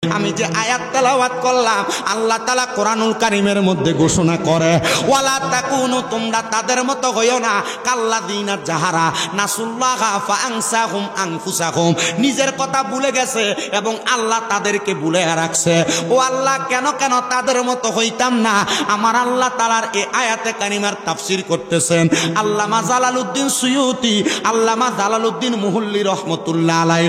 আমি যে আয়াত তেলাওয়াত করলাম, আল্লাহ তাআলা কোরআনুল কারীমের মধ্যে ঘোষণা করে, ওয়ালা তাকুনু, তোমরা তাদের মতো হইও না, কাল্লাযিনা যাহারা নাসুল্লাহা ফাআনসাহুম আনফুসাহুম, নিজের কথা ভুলে গেছে এবং আল্লাহ তাদেরকে ভুলে রাখছে। ও আল্লাহ, কেন কেন তাদের মতো হইতাম না? আমার আল্লাহ তাআলার এই আয়াতে কারিমার তাফসীর করতেছেন আল্লামা জালালউদ্দিন সুয়ুতি, আল্লামা জালালউদ্দিন মুহল্লি রহমতুল্লাহ আলাইহি,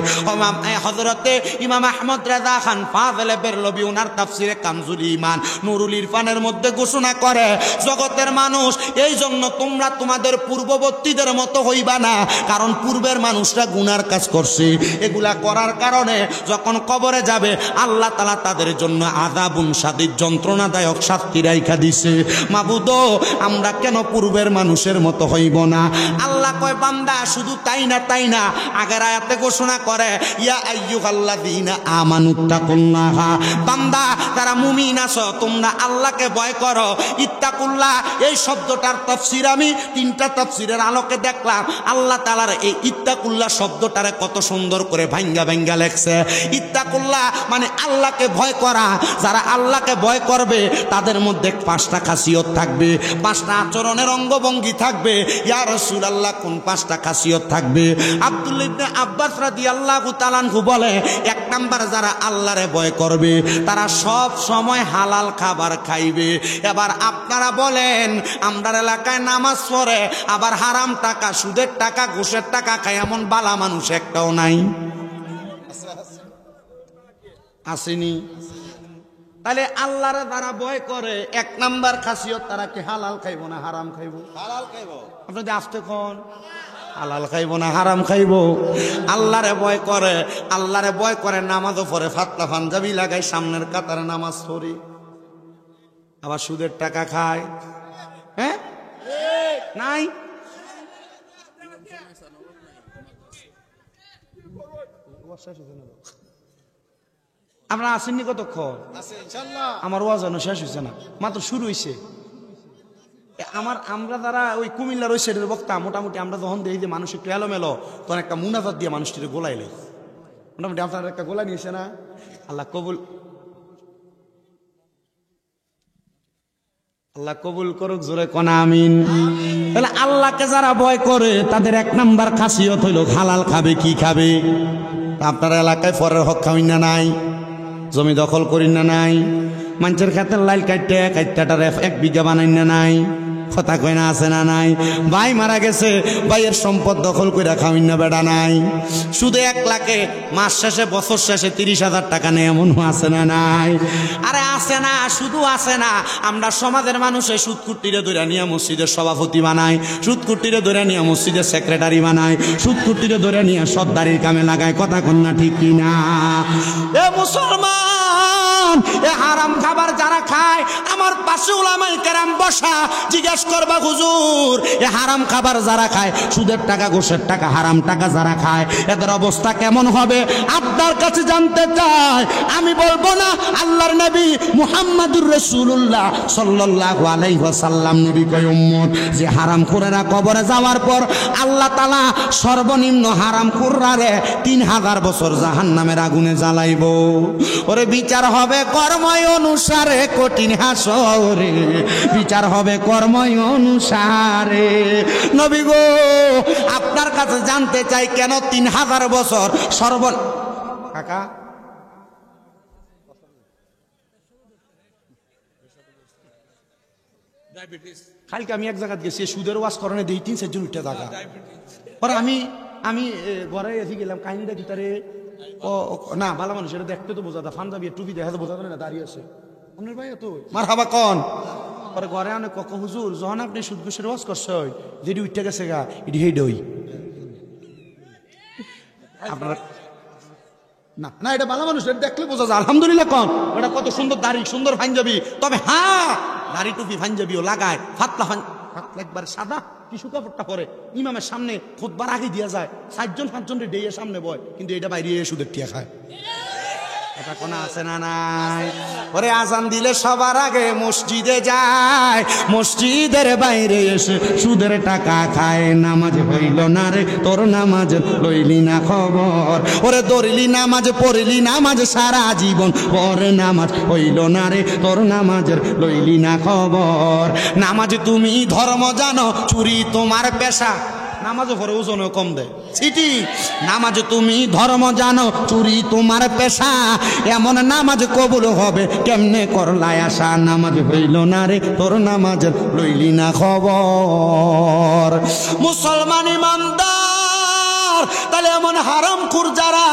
হযরতে ইমাম আহমদ রেজা খান ফাযলে বেরলভী ওনার তাফসীরে কানজুল ঈমান নুরুল ইরফানের মধ্যে ঘোষণা করে, জগতের মানুষ, এই জন্য তোমরা তোমাদের পূর্ববর্তীদের মতো হইবা না, কারণ পূর্বের মানুষরা গুনার কাজ করছে, এগুলা করার কারণে যখন কবরে যাবে আল্লাহ তাআলা তাদের জন্য আযাবুন শাদীদ, যন্ত্রণাদায়ক শাস্তি রাইখা দিছে। মাবুদ, আমরা কেন পূর্বের মানুষের মতো হইব না? আল্লাহ কয়, বান্দা শুধু তাই না, আগের আয়াতে ঘোষণা করে, ইয়া আইয়ুহাল্লাযীনা আমানুত্তাকুল্লাহা, বান্দা যারা মুমিন আছো তোমরা আল্লাহকে ভয় করো। ইত্তাকুল্লাহ এই শব্দটার তাফসীর আমি তিনটা তাফসীরের আলোকে দেখলাম। আল্লাহ তাআলার এই ইত্তাকুল্লাহ শব্দটারে কত সুন্দর করে ভাঙ্গা লেখছে। ইত্তাকুল্লাহ মানে আল্লাহকে ভয় করা। যারা আল্লাহকে ভয় করবে তাদের মধ্যে 5টা খাসিয়ত থাকবে, 5টা আচরণের অঙ্গভঙ্গি থাকবে। ইয়া রাসূলুল্লাহ, কোন 5টা খাসিয়ত থাকবে? আব্দুল্লাহ ইবনে আব্বাস রাদিয়াল্লাহু তাআলা আনহু বলে, 1 নাম্বার, যারা আল্লাহরে ভয় করবে তারা সব সময় হালাল খাবার খাইবে। এবার আপনারা বলেন, আমরার এলাকায় নামাজ পড়ে আবার হারাম টাকা, সুদের টাকা, ঘুষের টাকা খায় এমন বালা মানুষ একটাও নাই, আসেনি? তাহলে আল্লাহরে যারা ভয় করে 1 নাম্বার খাসিয়ত, তারা কি হালাল খাইব না হারাম খাইব? হালাল খাইব। আপনাদের আসতে কোন হালাল খাইব না হারাম খাইব? আল্লাহরে ভয় করে নামাজও পড়ে, ফাতলা পাঞ্জাবি লাগাই সামনের কাতারে নামাজ পড়ে, আবার সুদের টাকা খায়। হ্যাঁ, নাই? আমরা আসেননি কতক্ষণ? আমার ওয়াজ শেষ হয়েছে না, মাত্র শুরু হয়েছে। আমরা যারা ওই কুমিল্লার ওই সাইডের বক্তা, মোটামুটি আমরা যখন দেখি যে মানুষ একটু এলোমেলো, তখন একটা মুনাজাত দিয়ে মানুষটিকে গোলাইলে, মোটামুটি আপনার একটা গোলা নিয়েছে না? আল্লাহ কবুল করুক, জোরে কোনা আমিন। তাহলে আল্লাহকে যারা ভয় করে তাদের 1 নাম্বার খাসিয়ত হইল হালাল খাবে। কি খাবে? আপনার এলাকায় পরের হক খাওয়াই না নাই, জমি দখল করি না নাই, মানুষের ক্ষেতের লাইল কাইটাটার 1 বিঘা বানাই না নাই, কথা কয় না, আছে না নাই? ভাই মারা গেছে, ভাইয়ের সম্পদ দখল করে খাওয়াই না বেড়া নাই, শুধু 1 লাখে মাস শেষে বছর শেষে 30,000 টাকা নেই, এমন আছে না নাই? আরে আছে না, শুধু আছে না, আমরা সমাজের মানুষে সুদকুটিরে ধরে নিয়ে মসজিদের সভাপতি বানাই, সুদকুটিরে ধরে নিয়ে মসজিদের সেক্রেটারি বানাই, সুদকুটিরে ধরে নিয়ে সর্দারির কামে লাগায়, কথা কন্যা ঠিক কিনা? এ মুসলমান, এ হারাম খাবার যারা খায়, আমার পাশে উলামায়ে কেরাম বসা, জিজ্ঞেস করবা, হুজুর এ হারাম খাবার যারা খায়, সুদের টাকা, ঘুষের টাকা, হারাম টাকা যারা খায়, এদের অবস্থা কেমন হবে? আপনার কাছে জানতে চাই। আমি বলবো না, আল্লাহর নবী মুহাম্মদুর রাসূলুল্লাহ সাল্লাল্লাহু আলাইহি ওয়াসাল্লাম নবী কয়, উম্মত যে হারামখোরেরা কবরে যাওয়ার পর আল্লাহ তাআলা সর্বনিম্ন হারামখোররারে 3000 বছর জাহান্নামের আগুনে জ্বালাইব। ওরে বিচার হবে কর্ম অনুসারে, কঠিন হাসরে বিচার হবে কর্ম অনুসারে। নবী গো, আপনার কাছে জানতে চাই, কেন 3000 বছর কাকা কালকে আমি এক জায়গায় গেছি, সুদের ওয়াজ করণে দিই 3-4 জন উঠে থাকা পরে আমি ঘরে এসে গেলাম, কাহিনীটা কি তারে না ভালো মানুষ, এটা দেখতে তো বোঝা যায়, পাঞ্জাবি টুপি দেখা তো বোঝা যায় না, দাঁড়িয়ে আছে আপনার ভাই তো মারহাবা কন। পরে ঘরে অনেক কক, হুজুর যখন আপনি সুদ ঘুষের ওয়াজ করছে, যেটি উঠে গেছে গা, এটি হেই দই আপনার না, এটা ভালো মানুষ, এটা দেখলে বোঝা যায়। আলহামদুলিল্লাহ কন, এটা কত সুন্দর দাড়ি, সুন্দর পাঞ্জাবি, তবে হ্যাঁ দাড়ি টুপি পাঞ্জাবিও লাগায়, ফাতলা একবার সাদা টিস্যু কাপড়টা পরে ইমামের সামনে খুতবার আগে দিয়া যায়, 4-5 জন ডেয়ে সামনে বয়, কিন্তু এটা বাইরে সুদের টিয়া খায়। এটা কোন আছে না নাই? ওরে আজান দিলে সবার আগে মসজিদে যায়, মসজিদের বাইরে এসে সুদের টাকা খায়। নামাজ হইল না রে তোর, নামাজ লইলি না খবর। ওরে দৌড়লি নামাজ পড়লি নামাজ সারা জীবন, পরে নামাজ হইল না রে তোর, নামাজের লইলি না খবর। নামাজ তুমি ধর্ম জানো, চুরি তোমার পেশা। নামাজও পরে ওজনও কম দেয় সিটি। নামাজ তুমি ধর্ম জানো, চুরি তোমার পেশা। এমন নামাজ কবুল হবে কেমনে করলাই আশা। নামাজ হইল না রে তোর, নামাজ লইলি না খবর। মুসলমান ইমানদার, তাহলে এমন হারামখোর যারা,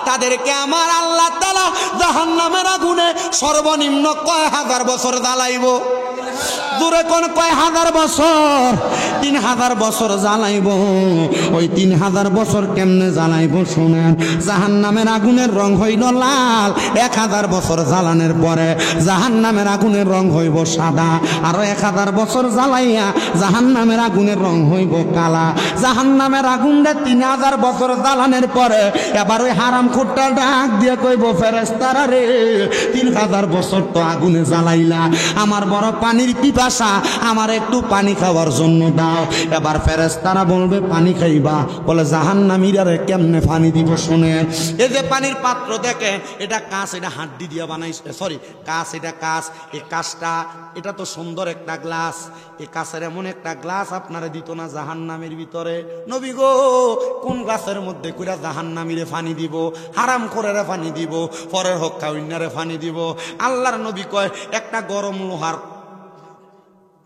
তাদেরকে আমার আল্লাহ তাআলা জাহান্নামের আগুনে সর্বনিম্ন কয় হাজার বছর জ্বালাইব? দূরে কোন কয় হাজার বছর? 3000 বছর জ্বালাইব। ওই 3000 বছর কেমনে জ্বালাইব শুনেন। জাহান্নামের আগুনের রং হইল লাল, 1000 বছর জ্বালানোর পরে জাহান্নামের আগুনের রং হইব সাদা। আরো 1000 বছর জ্বালাইয়া জাহান্নামের আগুনের রং হইব কালা। জাহান্নামের আগুনটা 3000 বছর জ্বালানোর পরে এবার ওই হারামখোরটা ডাক দিয়ে কইব, ফেরেশতারা রে 3000 বছর তো আগুনে জ্বালাইলা, আমার বড় পানির পিপাসা, আমার একটু পানি খাওয়ার জন্য দাও। এবার ফেরেশতারা বলবে পানি খাইবা? বলে জাহান্নামীরা রে কেমনে পানি দিব শুনেন। এই যে পানির পাত্র দেখে, এটা কাঁচ, এটা হাড্ডি দিয়া বানাইছে, সরি কাঁচ, এটা কাঁচ। এই কাঁচটা, এটা তো সুন্দর একটা গ্লাস। এই কাঁচের এমন একটা গ্লাস আপনারা দিত না জাহান্নামের ভিতরে? নবী গো, কোন গ্লাসের মধ্যে কইরা জাহান্নামীরে পানি দিব, হারাম করে পানি দিব, পরের হক্কা উন্নারে পানি দিব? আল্লাহর নবী কয় একটা গরম লোহার,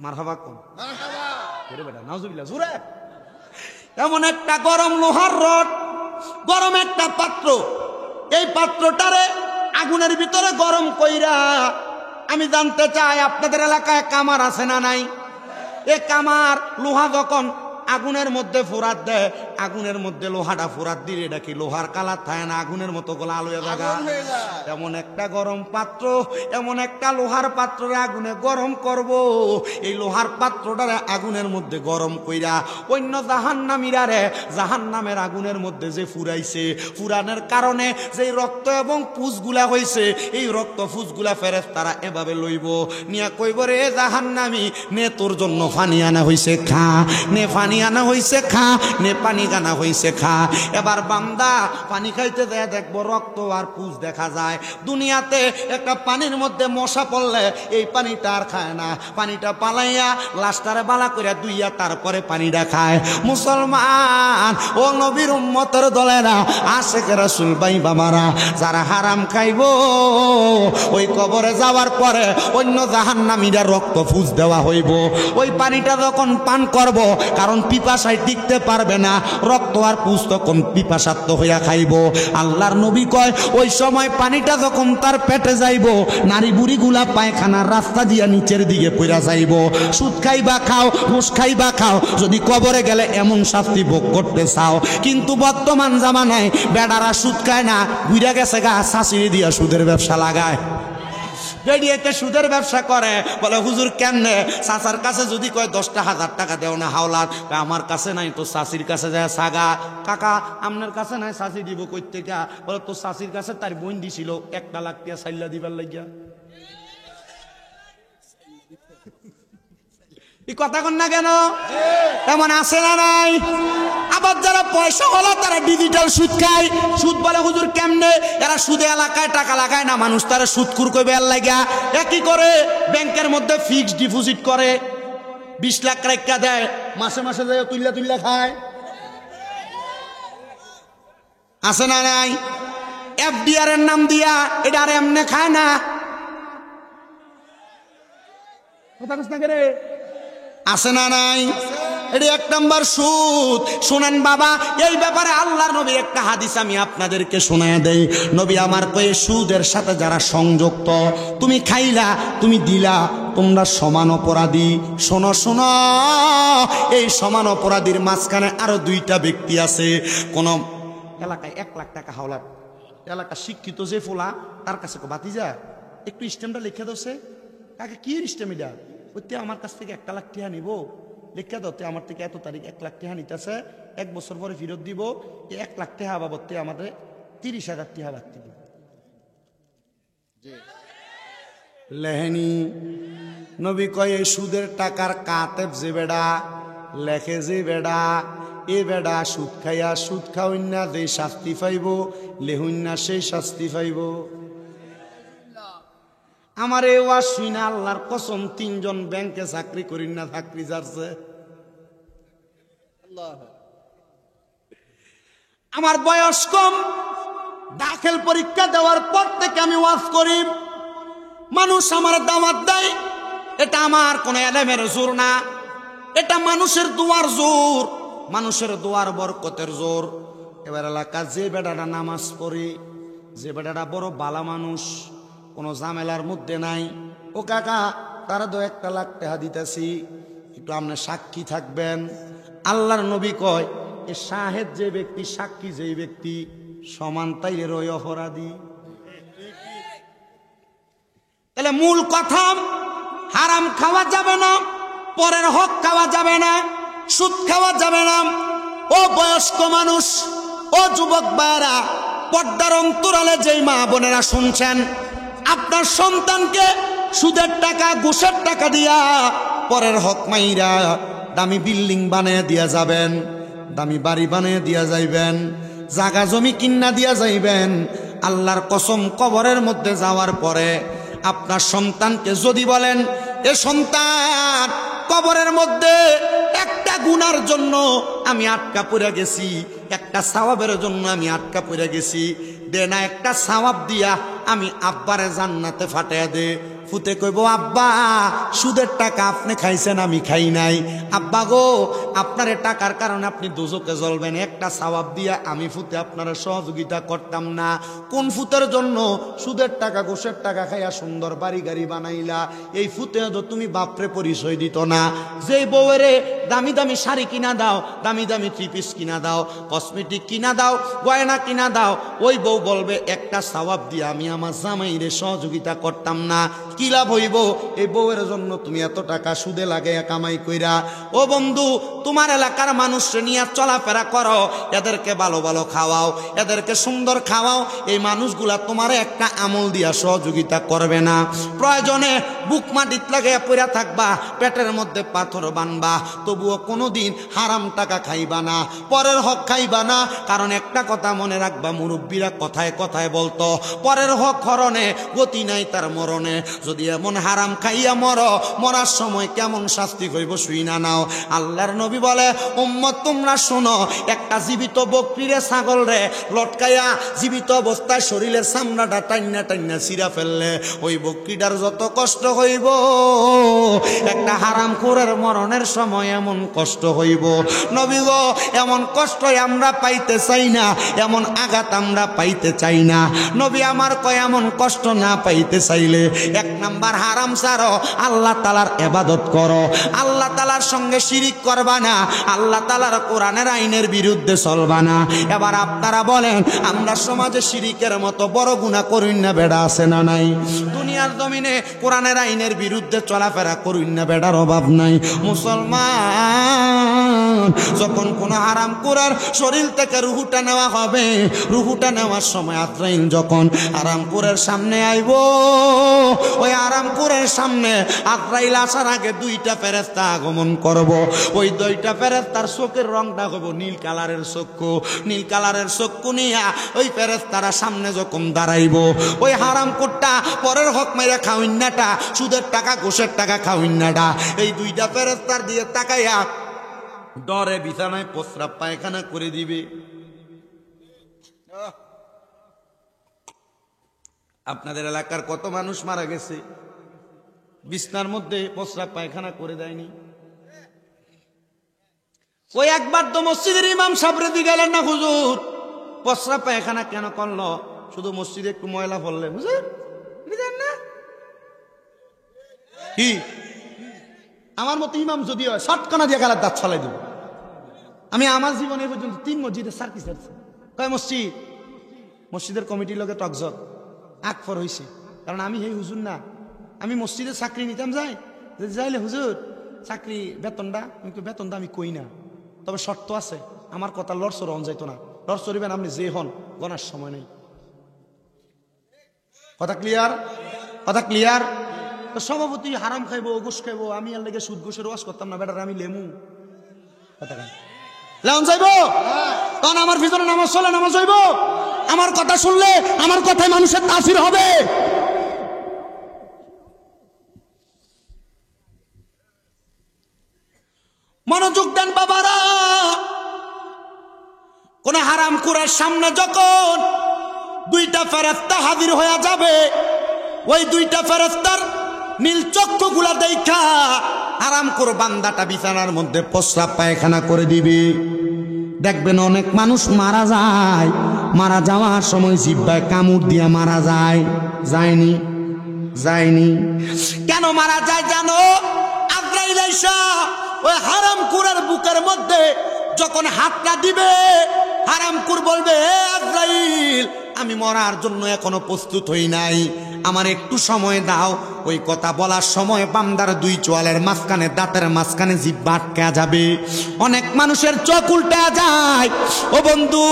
মারহাবা কম নাউজুবিল্লাহ জোরে, এমন একটা গরম লোহার রড, গরম একটা পাত্র, এই পাত্রটারে আগুনের ভিতরে গরম কইরা, আমি জানতে চাই আপনাদের এলাকায় কামার আছে না নাই? এ কামার লোহা যখন আগুনের মধ্যে ফোরাত দেয়, আগুনের মধ্যে লোহাটা ফোরাত দিলে এটা কি লোহার কালার থাকে না, আগুনের মতো গোলা আলো জায়গা। এমন একটা গরম পাত্র, এমন একটা লোহার পাত্রে আগুনে গরম করব, এই লোহার পাত্রটারে আগুনের মধ্যে গরম কইরা অন্য জাহান্নামীরারে জাহান্নামের আগুনের মধ্যে যে ফুরাইছে, ফুরানোর কারণে যে রক্ত এবং পুষগুলা হয়েছে, এই রক্ত পুষগুলা ফেরেশতারা এভাবে লইব, নিয়া কইব রে জাহান্নামী, নে তোর জন্য পানি আনা হইছে খা, নে পানি আনা হইছে খা, নে পানি গানা হইছে খা। এবার বান্দা পানি খাইতে যায়, দেখবো রক্ত আর পুষ দেখা যায়। দুনিয়াতে একটা পানির মধ্যে মশা পড়লে এই পানিটা আর খায় না, পানিটা পালাইয়া লাশটারে বালা কইরা দুইয়া তারপরে পানিটা খায়। মুসলমান ও নবীর উম্মতের দলেরা, আশেক রাসূল ভাই বাবারা, যারা হারাম খাইব ওই কবরে যাওয়ার পরে অন্য জাহান্নামীরা রক্ত পুষ দেওয়া হইব। ওই পানিটা যখন পান করব, কারণ পিপাসায় টিকতে পারবে না, রক্ত আর পুষ তখন পিপাসার্ত হইয়া খাইব। আল্লাহর নবী কয় ওই সময় পানিটা যখন তার পেটে যাইব, নারী বুড়িগুলা পায়খানার রাস্তা দিয়া নিচের দিকে পইরা যাইব। সুদ খাইবা খাও, ঘুষ খাইবা খাও, যদি কবরে গেলে এমন শাস্তি ভোগ করতে চাও। কিন্তু বর্তমান জামানায় বেড়ারা সুদ খায় না, বুইরা গেছে গা শাশুড়ি দিয়া সুদের ব্যবসা লাগায়, বেরিয়েতে সুদের ব্যবসা করে। বলে হুজুর কেমনে? চাচার কাছে যদি কয় 10,000 টাকা দেও না হাওলাত, আমার কাছে নাই, তো চাচির কাছে যায় সাগা। কাকা আপনার কাছে নাই, চাচি দিব কই থেকে? বলে তো চাচির কাছে তার বোন দিছিল 1 লাখ টাকা সাইল্লা দিবার লাগিয়া। এই কথা কন না কেন? এমন আছে না নাই? আবার যারা পয়সা হলো তারা ডিজিটাল সুদ খায়। সুদ বলে হুজুর কেমনে? এরা সুদে এলাকায় টাকা লাগায় না, মানুষ তারা সুদখুর কইবে এর লাগা। একই করে ব্যাংকের মধ্যে ফিক্সড ডিপোজিট করে, 20 লাখ টাকা দেয়, মাসে মাসে যায় তুইলা তুইলা খায়। আছে না নাই? এফডিআর এর নাম দিয়া এটা আর এমনে খায় না। কথা কস না কে রে? আছে না নাই? এটা 1 নাম্বার সুদ। শুনেন বাবা, এই ব্যাপারে আল্লাহর নবী একটা হাদিস আমি আপনাদেরকে শোনায় দেই। নবী আমার কয়ে সুদের সাথে যারা সংযুক্ত, তুমি খাইলা, তুমি দিলা, তোমরা সমান অপরাধী। শোনো শোনো, এই সমান অপরাধীর মাঝখানে আরো 2টা ব্যক্তি আছে। কোন এলাকায় 1 লাখ টাকা হাওলাত, এলাকা শিক্ষিত যে ফোলা, তার কাছে বাতিজা একটু স্টেমটা লিখে দোছে। কাকে কি স্টেম এটা? ওতে আমার কাছ থেকে 1 লাখ টাকা নিব, লিখে দতে আমার থেকে এত তারিখ 1 লাখ টাকা নিতেছে, 1 বছর পরে ফেরত দিব। এই 1 লাখ টাকা বাবদতে আমাদের 30,000 টাকা বাড়তি দিব। লেহেনি। নবী কয় এই সুদের টাকার কাতেব যে বেড়া লেখে, যে বেড়া এ বেড়া সুদ খাইয়া সুদ খাওয়াইনা যে শাস্তি পাইব, লেহুইনা সেই শাস্তি পাইব। আমার এই ওয়াজ শুইনা আল্লাহর কসম 3 জন ব্যাংকে চাকরি করি না চাকরি যাচ্ছে। আমার বয়স কম, দাখিল পরীক্ষা দেওয়ার পর থেকে আমি ওয়াজ করি, মানুষ আমার দাওয়াত দেয়। এটা আমার কোন এলেমের জোর না, এটা মানুষের দুয়ার জোর, মানুষের দুয়ার বরকতের জোর। এবার এলাকা যে বেটাটা নামাজ পড়ে, যে বেটাটা বড় বালা মানুষ, কোনো ঝামেলার মধ্যে নাই, ও কাকা তারা 1 লাখ টাকা দিতেছি, একটু আপনি সাক্ষী থাকবেন। আল্লাহর নবী কয় এ শাহেদ যে ব্যক্তি, সাক্ষী যে ব্যক্তি সমান তাইলে রয় অপরাধী। তাহলে মূল কথা, হারাম খাওয়া যাবে না, পরের হক খাওয়া যাবে না, সুদ খাওয়া যাবে না। ও বয়স্ক মানুষ, ও যুবক ভাইরা, পর্দার অন্তরালে যেই মা বোনেরা শুনছেন, আপনার সন্তানকে সুদের টাকা ঘুষের টাকা দিয়া পরের হক মাইরা দামি বিল্ডিং বানিয়ে দিয়া যাবেন, দামি বাড়ি বানিয়ে দিয়া যাইবেন, জায়গা জমি কিন্না দিয়া যাইবেন। আল্লাহর কসম, কবরের মধ্যে যাওয়ার পরে আপনার সন্তানকে যদি বলেন এ সন্তান, কবরের মধ্যে একটা গুনার জন্য আমি আটকা পড়ে গেছি, একটা সওয়াবের জন্য আমি আটকা পড়ে গেছি, দে না একটা সওয়াব দিয়া আমি আব্বারে জান্নাতে ফাটাইয়া দে। ফুতে কইব আব্বা সুদের টাকা আপনি খাইছেন, আমি খাই নাই। আব্বা গো, আপনার টাকার কারণে আপনি দোজকে জ্বলবেন, একটা সওয়াব দিয়া আমি ফুতে আপনারা সহযোগিতা করতাম না। কোন ফুতের জন্য? সুদের টাকা ঘুষের টাকা খাইয়া সুন্দর বাড়ি গাড়ি বানাইলা, এই ফুতে তো তুমি বাপরে পরিচয় দিত না। যেই বউয়েরে দামি দামি শাড়ি কিনা দাও, দামি দামি 3 পিস কিনা দাও, কসমেটিক কিনা দাও, গয়না কিনা দাও, ওই বউ বলবে একটা সওয়াব দিয়া আমি আমার জামাইরে সহযোগিতা করতাম না। কি লাভ হইব? এই বউয়ের জন্য তুমি এত টাকা সুদে লাগাইয়া কামাই কইরা। ও বন্ধু, তোমার এলাকার মানুষকে নিয়ে চলাফেরা করো, এদেরকে ভালো ভালো খাওয়াও, এদেরকে সুন্দর খাওয়াও। এই মানুষগুলা তোমারে একটা আমল দিয়া সহযোগিতা করবে না। প্রয়োজনে বুক মাটিত লাগাইয়া পড়া থাকবা, পেটের মধ্যে পাথর বানবা, তবুও কোনোদিন হারাম টাকা খাইবা না, পরের হক খাইবা না। কারণ একটা কথা মনে রাখবা, মুরব্বীরা কথায় কথায় বলতো, পরের হক হরণে গতি নাই তার মরণে। যদি এমন হারাম খাইয়া মরার সময় কেমন শাস্তি হইব শুই না নাও। আল্লাহর নবী বলে, উম্মত তোমরা শোনো, একটা জীবিত বকরিরে ছাগল রে লটকাইয়া জীবিত অবস্থায় শরীরের চামড়াটা টাইনা টাইনা ছিঁড়া ফেললে ওই বকরিটার যত কষ্ট হইব, একটা হারামখোরের মরণের সময় এমন কষ্ট হইব। নবী গো, এমন কষ্ট আমরা পাইতে চাই না, এমন আঘাত আমরা পাইতে চাই না। নবী আমার কয় এমন কষ্ট না পাইতে চাইলে 1 নাম্বার হারাম ছাড়ো, আল্লাহ তাআলার ইবাদত করো, আল্লাহ তাআলার সঙ্গে শিরিক করবা না, আল্লাহ তাআলার কোরআনের আইনের বিরুদ্ধে চলবা না। এবার আপনারা বলেন, আমরা সমাজে শিরিকের মতো বড় গুনাহ করি না বেড়া আছে না নাই? দুনিয়ার জমিনে কোরআনের আইনের বিরুদ্ধে চলাফেরা করি না বেড়ার অভাব নাই। মুসলমান, যখন কোন হারাম করার শরীর থেকে রুহুটা নেওয়া হবে, রুহুটা নেওয়ার সময় আজরাইল যখন হারামপুরের সামনে আইব, ওই হারামপুরের সামনে আজরাইল আসার আগে 2টা ফেরেশতা আগমন করব। ওই 2টা ফেরেশতার চোখের রংটা হইব নীল কালারের চক্ষু। নীল কালারের চক্ষু নিয়া ওই ফেরেশতারা সামনে যখন দাঁড়াইব, ওই হারামখোরটা পরের হক মাইরা খাওয়িন্নাটা, সুদের টাকা ঘুষের টাকা খাওয়িন্নাটা, এই 2টা ফেরেশতার দিয়ে তাকাইয়া ডরে বিছানায় প্রস্রাব পায়খানা করে দিবে। আপনাদের এলাকার কত মানুষ মারা গেছে বিছনার মধ্যে প্রস্রাব পায়খানা করে দেয়নি? ওই একবার তো মসজিদের ইমাম সাহেবের দিকে গেলেন না, হুজুর প্রস্রাব পায়খানা কেন করলো? শুধু মসজিদে একটু ময়লা পড়লে হুজুর না কি? আমার মতো ইমাম যদি হয় শটকানা দিয়ে গেলার দাঁত ছলাই দেব। আমি আমার জীবনে পর্যন্ত 3 মসজিদে সার্কি চাচ্ছি। কয় মসজিদ? মসজিদের কমিটির লোকে টকজক আকফর হয়েছে। কারণ আমি এই হুজুর না, আমি মসজিদে চাকরি নিতাম, যাইলে হুজুর চাকরি বেতনটা, বেতনটা আমি কই না, তবে শর্ত আছে, আমার কথা লড়সর হন যাইতো না। লড়সরিবেন আপনি যে হন, গনার সময় নেই। কথা ক্লিয়ার? কথা ক্লিয়ার? তো সভাপতি হারাম খাইবো, ঘুষ খাইবো, আমি আর লেগে সুদ ঘুষের ওয়াজ করতাম না, বেটার আমি লেমু কথা লেমন চাইব, তখন আমার ভিতরে নামাজ চলে, নামাজ হইব। আমার কথা শুনলে আমার কথায় মানুষের তাসির হবে। মনোযোগ দেন বাবারা, কোন হারাম কুরের সামনে যখন দুইটা ফেরেশতা হাজির হয়ে যাবে, ওই দুইটা ফেরেশতার নীল চক্ষুগুলা দেখা হারামখোর বান্দাটা বিছানার মধ্যে প্রস্রাব পায়খানা করে দিবে। দেখবেন অনেক মানুষ মারা যায়, মারা যাওয়ার সময় জিহ্বায় কামড় দিয়া মারা যায়। যায়নি? যায়নি। কেন মারা যায় জানো? আজরাইল আইসা ওই হারামখোরের বুকের মধ্যে যখন হাতটা দিবে, হারামখোর বলবে, হে আজরাইল, আমি মরার জন্য এখনো প্রস্তুত হই নাই, আমার একটু সময় দাও। ওই কথা বলার সময় বান্দার দুই চোয়ালের মাঝখানে, দাঁতের মাঝখানে জিহ্বা আটকে যাবে। অনেক মানুষের চোখ উল্টে যায়। ও বন্ধু,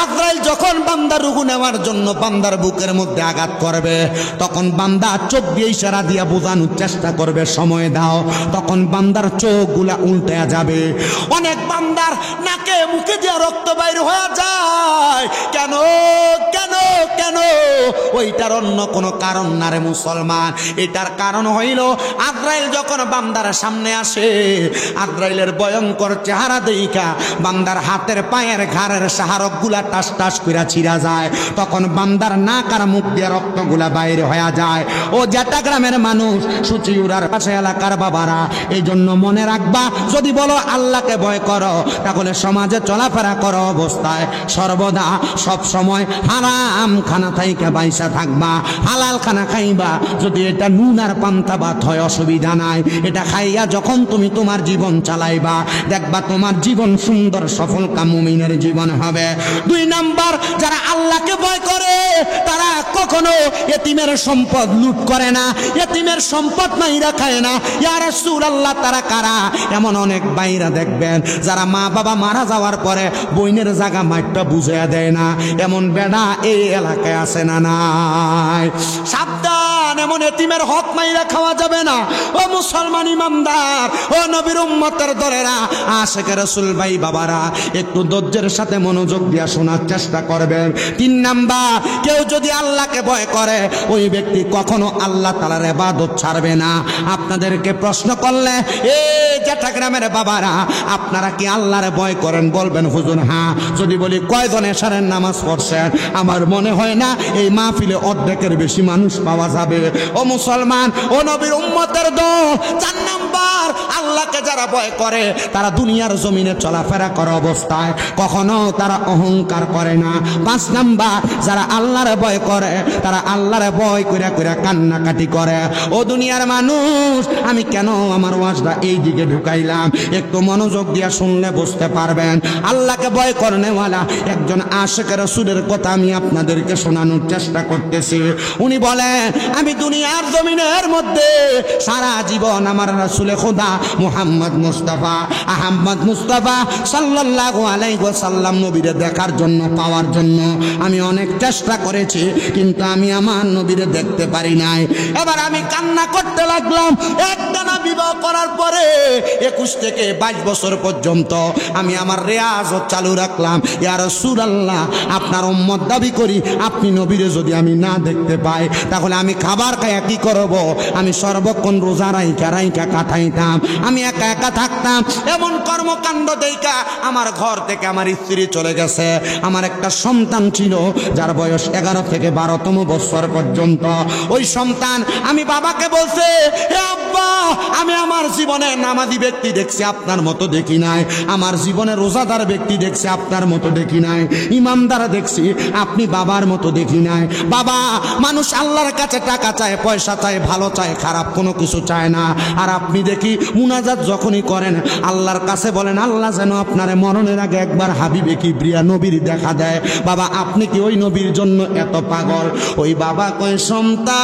আজরাইল যখন বান্দার রুহু নেওয়ার জন্য বান্দার বুকের মধ্যে আঘাত করবে, তখন বান্দা চোখ দিয়ে ইশারা দিয়া বোঝানোর চেষ্টা করবে সময় দাও, তখন বান্দার চোখগুলা উল্টে যাবে। অনেক বান্দার নাকে মুখে দিয়ে রক্ত বাইর হয়ে যায়। কেন কেন কেন? ওইটার অন্য কোনো কারণ না রে মুসলমান, এটার কারণ হইল আজরাইল যখন বান্দার সামনে আসে, আজরাইলের ভয়ঙ্কর চেহারা দেইখা বান্দার হাতের পায়ের ঘাড়ের সাহারক গুলা টাস টাস কইরা ছিঁড়া যায়, তখন বান্দার নাক আর মুখ দিয়ে রক্তগুলা বাইরে হয়ে যায়। ও জেটা গ্রামের মানুষ, সুচিউরার পাশে এলাকার বাবারা, এই জন্য মনে রাখবা, যদি বলো আল্লাহকে ভয় করো, তাহলে সমাজে চলাফেরা করো অবস্থায় সর্বদা সব সময় হারাম খানা থাইকা বাইসা থাকবা, হালাল খানা খাইবা। যদি এটা নুন আর পান্তা ভাত হয় অসুবিধা নাই, এটা খাইয়া যখন তুমি তোমার জীবন চালাইবা, দেখবা তোমার জীবন সুন্দর সফল মুমিনের জীবন হবে। 2 নাম্বার, যারা আল্লাহকে ভয় করে তারা কখনো এতিমের সম্পদ লুট করে না, এতিমের সম্পদ মাইরা খায় না। ইয়া রাসূলুল্লাহ, তারা কারা? এমন অনেক বাইরা দেখবেন যারা মা বাবা মারা যাওয়ার পরে বইনের জায়গা মাইটটা বুঝিয়ে দেয় না, এমন বেড়া এই এলাকায় আছে না নাই? সাবধান, এমন এতিমের হক মাইরা খাওয়া যাবে না। ও মুসলমান ইমানদার, ও নবীর উম্মতের দলেরা, আশিক রাসূল ভাই বাবারা, একটু ধৈর্যের সাথে মনোযোগ দিয়া শোনার চেষ্টা করবেন। 3 নাম্বার, কেউ যদি আল্লাহকে ভয় করে, ওই ব্যক্তি কখনো আল্লাহ তাআলার ইবাদত ছাড়বে না। আপনাদেরকে প্রশ্ন করলে, এই জেটা গ্রামের বাবারা, আপনারা কি আল্লাহরে ভয় করেন? বলবেন হুজুর হ্যাঁ। যদি বলি কয়জন এশারের নামাজ পড়ছেন? আমার মনে হয় না এই মাহফিলে অর্ধেকের বেশি মানুষ পাওয়া যাবে। ও মুসলমান, ও নবীর উম্মতের দল, 4 নাম্বার, আল্লাহকে যারা ভয় করে তারা দুনিয়ার জমিনে চলাফেরা করা অবস্থায় কখনো তারা অহংকার করে না। 5 নাম্বার, যারা আল্লাহরে ভয় করে তারা আল্লাহরে ভয় কইরা কইরা কান্নাকাটি করে। ও দুনিয়ার মানুষ, আমি কেন আমার ওয়াজটা এই দিকে ঢুকাইলাম, একটু মনোযোগ দিয়া শুনলে বুঝতে পারবেন। আল্লাহকে ভয় করেনেওয়ালা একজন আশিক রাসূলের কথা আমি আপনাদেরকে শোনানোর চেষ্টা করতেছি। উনি বলেন, আমি দুনিয়ার জমিনের মধ্যে সারা জীবন আমার রাসূলে খোদা মুহাম্মদ মুস্তাফা আহমদ মুস্তাফা সাল্লাল্লাহু আলাইহি ওয়াসাল্লাম নবীরে দেখার জন্য, পাওয়ার জন্য আমি অনেক চেষ্টা করেছি, কিন্তু আমি আমার নবীরে দেখতে পারি নাই। এবার আমি কান্না করতে লাগলাম। একটানা বিবাহ করার পরে 21 থেকে 22 বছর পর্যন্ত আমি আমার রিয়াজত চালু রাখলাম। ইয়া রাসূলুল্লাহ, আপনার উম্মত দাবি করি, আপনি নবীরে যদি আমি না দেখতে পাই, তাহলে আমি খাবার খাইয়া কি করব? আমি সর্বক্ষণ রোজা রাইখা রাইখা কাটাইতাম, আমি একা একা থাকতাম। এমন কর্মকাণ্ড দেখা আমার ঘর থেকে আমার স্ত্রী চলে গেছে। আমার একটা সন্তান ছিল যার বয়স 11 থেকে 12তম বছর পর্যন্ত। ওই সন্তান আমি বাবাকে বলছে, হে আব্বা, আমি আমার জীবনে নামাজি ব্যক্তি দেখছি, আপনার মতো দেখি নাই। আমার জীবনে রোজাদার ব্যক্তি দেখছি, আপনার মতো দেখি নাই। ইমানদার দেখছি, আপনি বাবার মতো দেখি নাই। বাবা, মানুষ আল্লাহর কাছে টাকা চায়, পয়সা চায়, ভালো চায়, খারাপ কোনো কিছু চায় না। আর আপনি দেখি মুনাজাত যখনই করেন আল্লাহর কাছে বলেন, আল্লাহ যেন আপনার মরণের আগে একবার হাবিবে কিবরিয়া নবীর দেখা দেয়। বাবা, আপনি কি ওই নবীর জন্য এত পাগল? ওই বাবা কয়, সন্তান,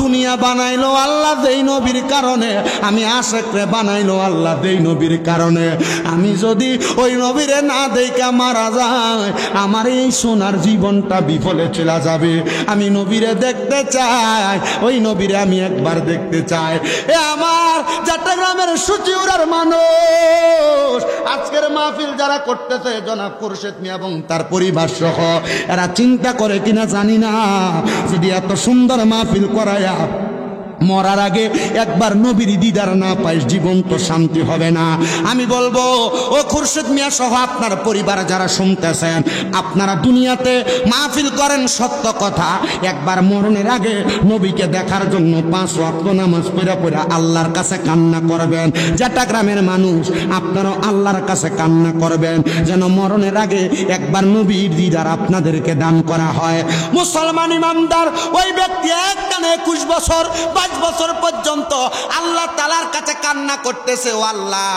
দুনিয়া দুনিয়া বানাইলো আল্লাহ যেই নবীর কারণে, আমি আশেকরে বানাইলো আল্লাহ যেই নবীর কারণে। আমি যদি ওই নবীরে না দেখা মারা যায়, আমার এই সোনার জীবনটা বিফলে চলে যাবে। আমি নবীরে দেখতে চাই, ওই নবীরে আমি একবার দেখতে চাই। এ আমার চট্টগ্রামের সুচিউরার মানুষ, আজকের মাহফিল যারা করতেছে জনাব খুরশেদ মিয়া এবং তার পরিবার সহ, এরা চিন্তা করে কিনা জানি না, যদি এত সুন্দর মাহফিল করায়া মরার আগে একবার নবীর দিদার না পাই, জীবন তো শান্তি হবে না। আমি বলবো ও খুরশেদ মিয়া সহ আপনার পরিবার যারা শুনতেছেন, আপনারা দুনিয়াতে মাহফিল করেন সত্য কথা, একবার মরণের আগে নবীকে দেখার জন্য 5 ওয়াক্ত নামাজ পড়ে পড়ে আল্লাহর কাছে কান্না করবেন। চট্টগ্রামের মানুষ, আপনারাও আল্লাহর কাছে কান্না করবেন যেন মরণের আগে একবার নবীর দিদার আপনাদেরকে দান করা হয়। মুসলমান ইমানদার ওই ব্যক্তি একটানে 21 বছর 5 বছর পর্যন্ত আল্লাহ তাআলার কাছে কান্না করতেছে, ও আল্লাহ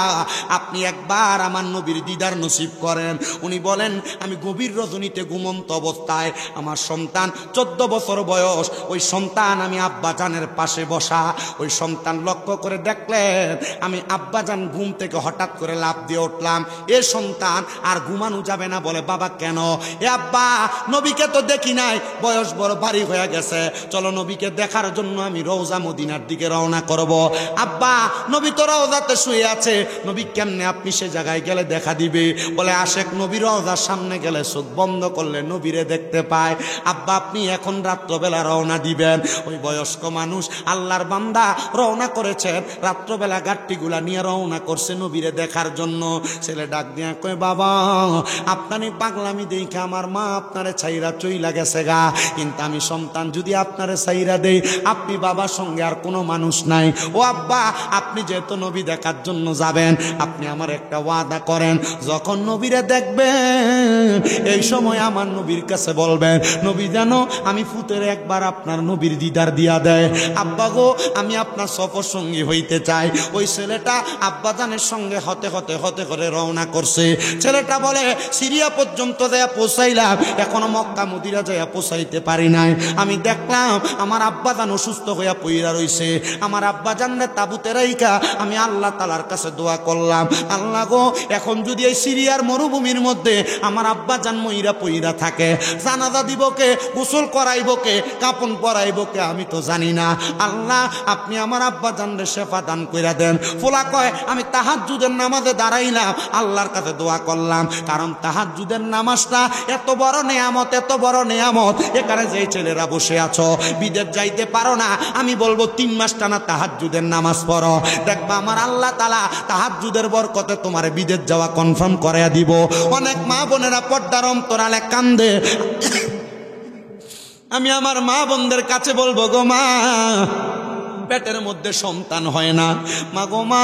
আপনি একবার আমার নবীর দিদার নসিব করেন। উনি বলেন, আমি গভীর রজনীতে ঘুমন্ত অবস্থায় আমার সন্তান 14 বছর বয়স, ওই সন্তান আমি আব্বাজানের পাশে বসা, ওই সন্তান লক্ষ্য করে দেখলেন আমি আব্বাজান ঘুম থেকে হঠাৎ করে লাফ দিয়ে উঠলাম। এ সন্তান আর ঘুমানো যাবে না, বলে বাবা কেন? এ আব্বা নবীকে তো দেখি নাই, বয়স বড় ভারী হয়ে গেছে, চলো নবীকে দেখার জন্য আমি রওজা মদিনার দিকে রওনা করব। আব্বা নবী তো রওজাতে শুয়ে আছে, নবী কেমনে আপনি সে জায়গায় গেলে দেখা দিবে? বলে আশেক নবী রওজার সামনে গেলে চোখ বন্ধ করলে নবীরে দেখতে পায়। আব্বা আপনি এখন রাত্রবেলা রওনা দিবেন। ওই বয়স্ক মানুষ আল্লাহর বান্দা রওনা করেছেন, রাত্রবেলা গাট্টিগুলা নিয়ে রওনা করছে নবীরে দেখার জন্য। ছেলে ডাক দিয়া কয়, বাবা আপনারই পাগলামি দেখে আমার মা আপনারে ছাইরা চইলা গেছে গা, কিন্তু আমি সন্তান যদি আপনারে ছাইরা দেই, আপনি বাবার সঙ্গে আর কোনো মানুষ নাই। ও আব্বা আপনি যেহেতু নবী দেখার জন্য যাবেন, আপনি আমার একটা ওয়াদা করেন, যখন নবীরে দেখবেন এই সময় আমার নবীর কাছে বলবেন, নবী জানো আমি ফুতের একবার আপনার নবীর দিদার দিয়া দেয়। আব্বা গো আমি আপনার সফর সঙ্গী হইতে চাই। ওই ছেলেটা আব্বাজানের সঙ্গে হতে হতে হতে করে রওনা করছে। ছেলেটা বলে সিরিয়া পর্যন্ত যায় পৌঁছাইলাম, এখনো মক্কা মদিনা যায় পৌঁছাইতে পারি নাই। আমি দেখলাম আমার আব্বাজান অসুস্থ হইয়া পইরা রইছে। আমার আব্বাজানরে তাবুতে রাইখা আমি আল্লাহ তাআলার কাছে দোয়া করলাম, আল্লাহ গো এখন যদি এই সিরিয়ার মরুভূমির মধ্যে আমার আব্বাজান মইরা পইরা থাকে, জানাজা দিব কে, গোসল করাইব কে, কাপন পরাইব কে, আমি তো জানি না। আল্লাহ আপনি আমার আব্বাজানরে শেফা দান কইরা দেন। ফোলা কয় আমি তাহাজ্জুদের নামাজে দাঁড়াইলাম, আল্লাহর কাছে দোয়া করলাম, কারণ তাহাজ্জুদের নামাজটা এত বড় নেয়ামত, এত বড় নেয়ামত। এখানে যে ছেলেরা বসে আছো বিদেশ যাইতে পারো না, আমি বলবো 3 মাস টানা তাহাজ্জুদের নামাজ পড়ো, দেখবা আমার আল্লাহ তাআলা তাহাজ্জুদের বরকতে তোমার বিদেশ যাওয়া কনফার্ম করে দিব। অনেক মা বোনেরা পর্দার অন্তরালে কান্দে, আমি আমার মা বোনদের কাছে বলবো, গো মা পেটের মধ্যে সন্তান হয় না, মা গো মা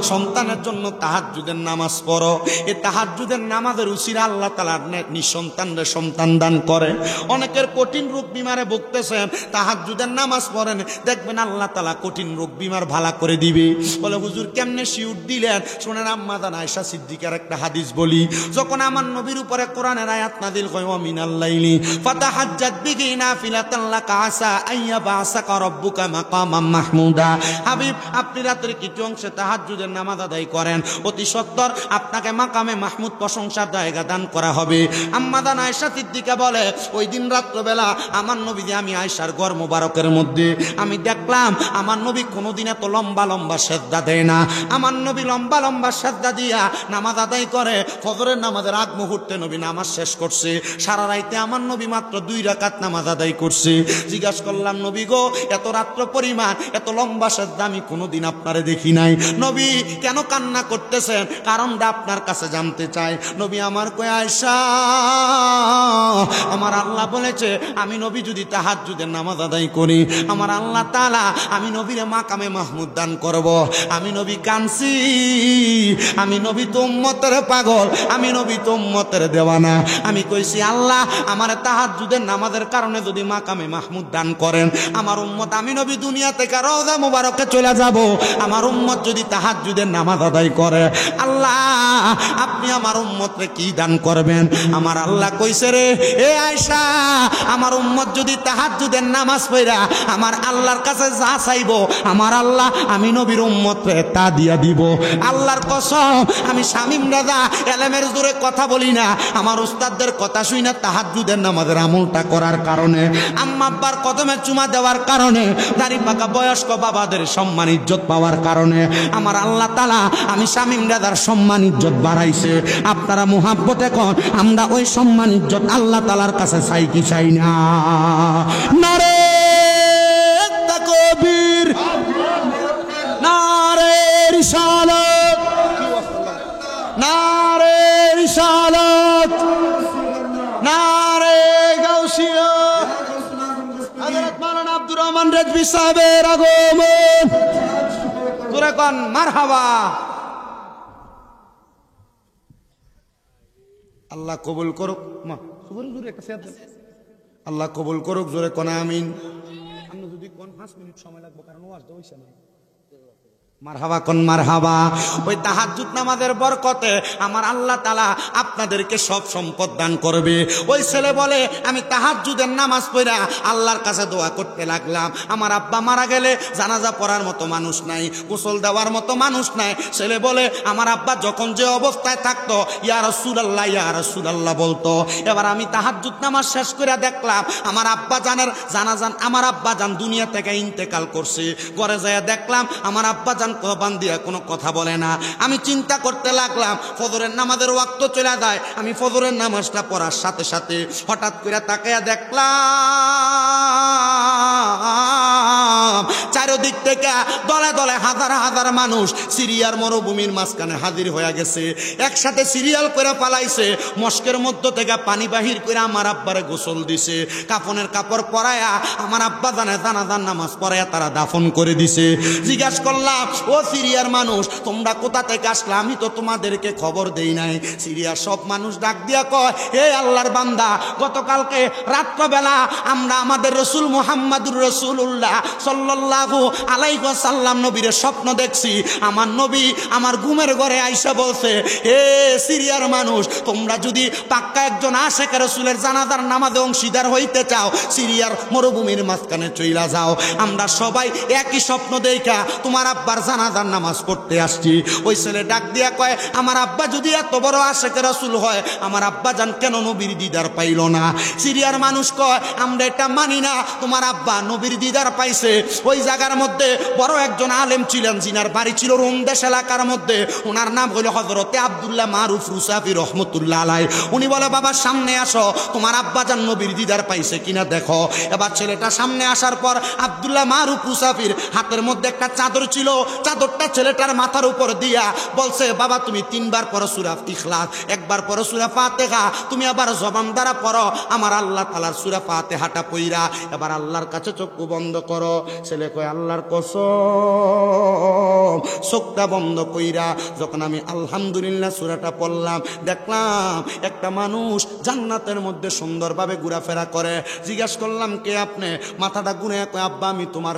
সন্তানের জন্য তাহাজ্জুদের নামাজ পড়ো। এই তাহাজ্জুদের নামাজের উসিলা আল্লাহ তাআলা নিঃসন্তানদের সন্তান দান করে। অনেকের কঠিন রোগ বিমারে ভুগতেছেন, তাহাজ্জুদের নামাজ পড়েন, দেখবেন আল্লাহ তাআলা কঠিন রোগ বিমার ভালো করে দিবে। বলে হুজুর কেমনে শিউর দিলেন? শুনেন আম্মা জান আয়েশা সিদ্দিকার একটা হাদিস বলি, যখন আমার নবীর উপরে কোরআনের আয়াত নাযিল হয়, ওয়া মিনাল লাইলি ফাতাহাজ্জাত বিহি নাফিলাতান লাকা আসা আইয়াবাসাকা রাব্বুকা মাকামাম মাহমুদা। হাবিব আপনি রাতের কিছু অংশে তাহাজ্জুদের নামাজ আদায় করেন, অতি সত্বর আপনাকে মাকামে মাহমুদ প্রশংসার জায়গা দান করা হবে। আম্মা জান আয়েশা সিদ্দিকা বলে, ওই দিন রাত্রবেলা আমার নবী যে আমি আয়েশার ঘর মোবারকের মধ্যে আমি দেখলাম আমার নবী কোনোদিন এত লম্বা লম্বা সেজদা দেয় না। আমার নবী লম্বা লম্বা সেজদা দিয়া নামাজ আদায় করে। ফজরের নামাজের আগ মুহূর্তে নবী নামাজ শেষ করছে। সারা রাইতে আমার নবী মাত্র 2 রাকাত নামাজ আদায় করছে। জিজ্ঞাসা করলাম, নবী গো এত রাত্র পরিমাণ এত লম্বা সেজদা আমি কোনোদিন আপনারে দেখি নাই, নবী কেন কান্না করতেছেন? কারণটা আপনার কাছে জানতে চাই। নবী আমার কয়, আয়েশা আমার আল্লাহ বলেছে আমি নবী যদি তাহাজ্জুদের নামাজ আদায় করি, আমার আল্লাহ তাআলা আমি নবীরে মাকামে মাহমুদ দান করব। আমি নবী কানছি, আমি নবী তো উম্মতের পাগল, আমি নবী তো উম্মতের দেওয়ানা। আমি কইছি আল্লাহ আমার তাহাজ্জুদের নামাজের কারণে যদি মাকামে মাহমুদ দান করেন, আমার উম্মত আমি নবী দুনিয়াতে থেকে রওজা মুবারকে চলে যাব, আমার উম্মত যদি তাহাজ্জুদের নামাজ আদায় করে, আল্লাহ আপনি আমার উম্মতরে কি দান করবেন? আমার আল্লাহ কইছে রে এ আয়েশা, আমার উম্মত যদি তাহাজ্জুদের নামাজ পড়া আমার আল্লাহর কাছে যা চাইবো, আমার আল্লাহ আমি নবীর উম্মতরে তা দিয়া দিব। আল্লাহর কসম, আমি শামীম রাজা এলেমের জোরে কথা বলি না, আমার উস্তাদদের কথা শুই না, তাহাজ্জুদের নামাজের আমলটা করার কারণে, আম্মা আব্বার কদমে চুমা দেওয়ার কারণে, দাড়ি পাকা বয়স্ক বাবাদের সম্মান ইজ্জত পাওয়ার কারণে আমার আল্লাহ তাআলা আমি শামীম রাজার সম্মান ইজ্জত বাড়াইছে। আপনারা মুহাব্বতে কর, আমরা ওই সম্মান ইজ্জত আল্লাহ তাআলার কাছে চাই কি চাই না? নারে তাকবীর, নারে রিসালাত, নারে রিসালাত, নারে গাউসিয়া। হযরত মাওলানা আব্দুর রহমান রেজভী সাহেবের আগমন, জোরে কোন মারহাবা। আল্লাহ কবুল করুক, মা সুবর জোরে একটা সেদ দেন, আল্লাহ কবুল করুক, জোরে কোন আমিন। আমরা যদি কোন 5 মিনিট সময় লাগবে, কারণ ওয়াজ তো হইছে না। মারহাবা কোন মারহাবা। ওই তাহাজ্জুদ নামাজের বরকতে আমার আল্লাহ তাআলা আপনাদেরকে সব সম্পদ দান করবে। ওই ছেলে বলে আমি তাহাজ্জুদের নামাজ পড়া আল্লাহর কাছে দোয়া করতে লাগলাম, আমার আব্বা মারা গেলে জানাজা পড়ার মতো মানুষ নাই, গোসল দেওয়ার মতো মানুষ নাই। ছেলে বলে আমার আব্বা যখন যে অবস্থায় থাকতো ইয়া রাসূলুল্লাহ ইয়া রাসূলুল্লাহ বলতো। এবার আমি তাহাজ্জুদ নামাজ শেষ করে দেখলাম আমার আব্বা জানের জানাজান, আমার আব্বা জান দুনিয়া থেকে ইন্তেকাল করছে। ঘরে যায় দেখলাম আমার আব্বা জান কবান দিয়া কোনো কথা বলে না। আমি চিন্তা করতে লাগলাম, ফজরের নামাজের ওয়াক্ত চলে যায়, আমি ফজরের নামাজটা পড়ার সাথে সাথে হঠাৎ করে তাকায়া দেখলাম চারিদিক থেকে দলে দলে হাজার হাজার মানুষ সিরিয়ার মরুভূমির মাঝখানে হাজির হয়ে গেছে, একসাথে সিরিয়াল করে পালাইছে। মস্কের মধ্য থেকে পানি বাহির করে আমার আব্বারে গোসল দিছে, কাফনের কাপড় পরায়া আমার আব্বা জানে জানাজার নামাজ পড়ায়া তারা দাফন করে দিছে। জিজ্ঞাসা করলাম, ও সিরিয়ার মানুষ তোমরা কোথা থেকে আসলে? আমি তো তোমাদেরকে খবর দেই নাই। সিরিয়ার সব মানুষ ডাক দিয়া কয়, হে আল্লাহর বান্দা, গতকালকে রাত্রবেলা আমরা আমাদের রসুল মুহাম্মাদুর রাসূলুল্লাহ সাল্লাল্লাহু আলাইহি ওয়াসাল্লাম নবীর স্বপ্ন দেখছি। আমার নবী আমার ঘুমের ঘরে আইসা বলছে, হে সিরিয়ার মানুষ তোমরা যদি পাক্কা একজন আশেক রাসূলের জানাজার নামাজে অংশীদার হইতে চাও, সিরিয়ার মরুভূমির মাঝখানে চইলা যাও। আমরা সবাই একই স্বপ্ন দেখা তোমার আব্বার জানাজার নামাজ পড়তে আসছি। ওই ছেলে ডাক দিয়া কয়, আমার আব্বা যদি এত বড় আশেক রাসূল হয়, আমার আব্বা জান কেন নবীর দিদার পাইল না? সিরিয়ার মানুষ কয়, আমরা এটা মানি না, তোমার আব্বা নবীর দিদার পাইছে। ওই জায়গার মধ্যে বড় একজন আলেম ছিলেন, জিনার বাড়ি ছিল রোম দেশ এলাকার মধ্যে, ওনার নাম হলো হযরতে আব্দুল্লাহ মারুফ রুসাফি রহমতুল্লাহ আলাইহি। উনি বলে, বাবা সামনে আসো, তোমার আব্বা জান নবীর দিদার পাইছে কিনা দেখো। এবার ছেলেটা সামনে আসার পর আব্দুল্লাহ মারুফ রুসাফির হাতের মধ্যে একটা চাদর ছিল, চাদরটা ছেলেটার মাথার উপর দিয়া বলছে, বাবা তুমি 3 বার পড়ো সূরা ইখলাস, 1 বার পড়ো সূরা ফাতিহা, তুমি আবার জবান দ্বারা পড়ো আমার আল্লাহ তাআলার সূরা ফাতিহাটা পড়া এবার আল্লাহর কাছে চক্ষু বন্ধ করো। ছেলে কয়, আল্লাহর কসম, চোখটা বন্ধ কইরা যখন আমি আলহামদুলিল্লাহ সূরাটা পড়লাম, দেখলাম একটা মানুষ জান্নাতের মধ্যে সুন্দরভাবে ঘোরাফেরা করে। জিজ্ঞাসা করলাম, কে আপনি? মাথাটা গুনে কয়, আব্বা আমি তোমার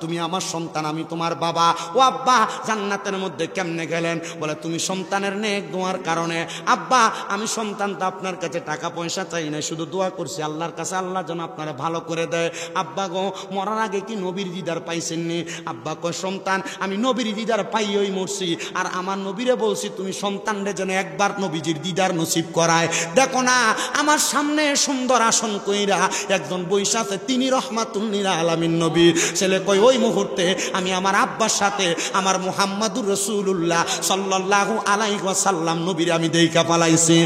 তুমি আমার সন্তান, আমি তোমার বাবা। ও আব্বা জান্নাতের মধ্যে কেমনে গেলেন? বলে, তুমি সন্তানের নেক দোয়ার কারণে। আব্বা আমি সন্তান তো আপনার কাছে টাকা পয়সা চাই না, শুধু দোয়া করছি আল্লাহর কাছে আল্লাহ যেন আপনারা ভালো করে দেয়। আব্বা গো মরার আগে কি নবীর দিদার পাইছেননি? আব্বা কয়, সন্তান আমি নবীর দিদার পাইই মরছি, আর আমার নবীরে বলছি তুমি সন্তানরে যেন একবার নবীজির দিদার নসিব করায়। দেখো না আমার সামনে সুন্দর আসন কইরা একজন বৈশা আছে, তিনি রহমাতুল লিল আলামিন নবী। ছেলে কই, ওই মুহূর্তে আমি আমার আব্বার সাথে আমার মুহাম্মাদুর রাসূলুল্লাহ সাল্লাল্লাহু আলাইহি ওয়াসাল্লাম নবীর আমি দেইখা পালাইছি।